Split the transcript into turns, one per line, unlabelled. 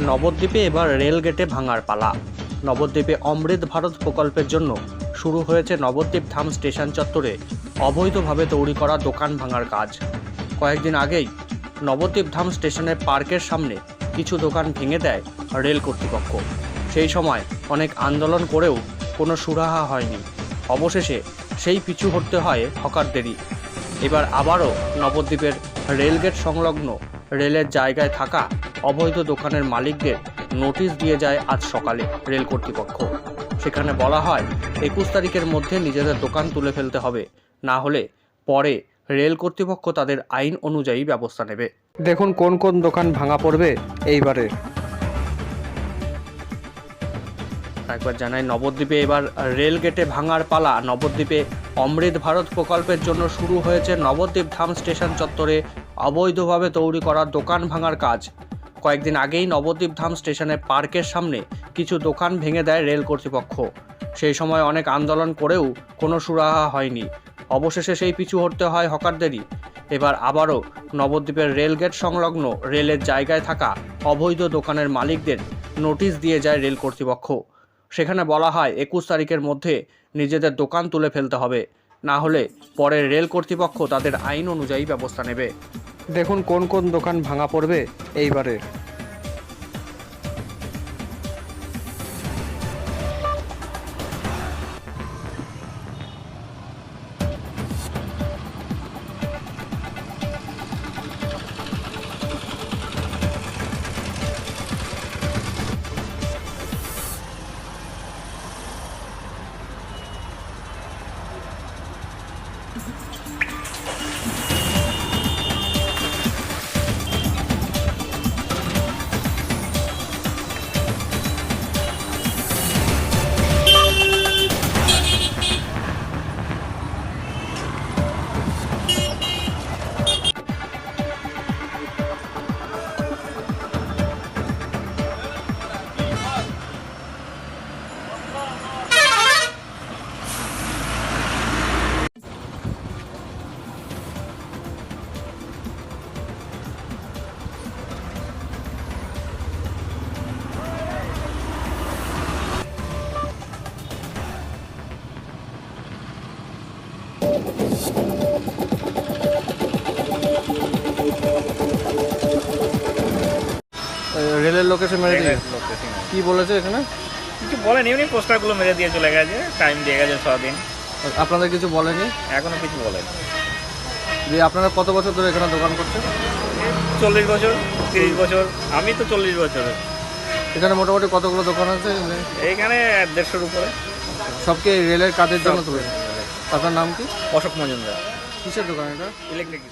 নবদ্বীপে এবার রেলগেটে ভাঙার পালা। নবদ্বীপে অমৃত ভারত প্রকল্পের জন্য শুরু হয়েছে নবদ্বীপ ধাম স্টেশন চত্বরে অবৈধভাবে তৈরি করা দোকান ভাঙার কাজ। কয়েকদিন আগেই নবদ্বীপ ধাম স্টেশনের পার্কের সামনে কিছু দোকান ভেঙে দেয় রেল কর্তৃপক্ষ। সেই সময় অনেক আন্দোলন করেও কোনো সুরাহা হয়নি। অবশেষে সেই পিছু হটতে হয় হকারদেরই। এবার আবারও নবদ্বীপের রেলগেট সংলগ্ন রেলের জায়গায় থাকা অবৈধ দোকানের মালিকদের নোটিশ দিয়ে যায় আজ সকালে রেল কর্তৃপক্ষ। সেখানে বলা হয় 21 তারিখের মধ্যে নিজেদের দোকান তুলে ফেলতে হবে, না হলে পরে রেল কর্তৃপক্ষ তাদের আইন অনুযায়ী ব্যবস্থা নেবে। দেখুন কোন কোন দোকান ভাঙা পড়বে এইবারে। একবার জানাই, নবদ্বীপে এবার রেলগেটে ভাঙার পালা। নবদ্বীপে অমৃত ভারত প্রকল্পের জন্য শুরু হয়েছে নবদ্বীপ ধাম স্টেশন চত্বরে অবৈধভাবে তৈরি করা দোকান ভাঙার কাজ। কয়েকদিন আগেই নবদ্বীপ ধাম স্টেশনের পার্কের সামনে কিছু দোকান ভেঙে দেয় রেল কর্তৃপক্ষ। সেই সময় অনেক আন্দোলন করেও কোনো সুরাহা হয়নি। অবশেষে সেই পিছু হটতে হয় হকারদেরই। এবার আবারও নবদ্বীপের রেলগেট সংলগ্ন রেলের জায়গায় থাকা অবৈধ দোকানের মালিকদের নোটিশ দিয়ে যায় রেল কর্তৃপক্ষ। সেখানে বলা হয় 21 তারিখের মধ্যে নিজেদের দোকান তুলে ফেলতে হবে, না হলে পরে রেল কর্তৃপক্ষ তাদের আইন অনুযায়ী ব্যবস্থা নেবে। দেখুন কোন কোন দোকান ভাঙা পড়বে এইবারে। রেলের লোক এসে মেরে দিয়ে কি বলেছে এখানে?
কিছু বলেনি, এমনি পোস্টারগুলো মেরে দিয়ে চলে গেছে, টাইম দিয়ে গেছে 6 দিন।
আপনাদের কিছু বলেনি?
এখনো কিছু বলেনি।
যে আপনারা কত বছর ধরে এখানে দোকান করছেন?
40 বছর, 30 বছর। আমি তো 40 বছরের।
এখানে মোটামুটি কতগুলো দোকান আছে?
এইখানে 150-এর উপরে।
সবকে রেলের কাজের জন্য তুলে। আপনার নাম কি?
অশোক মজুমদার।
কিসের দোকান এটা?
ইলেকট্রিক।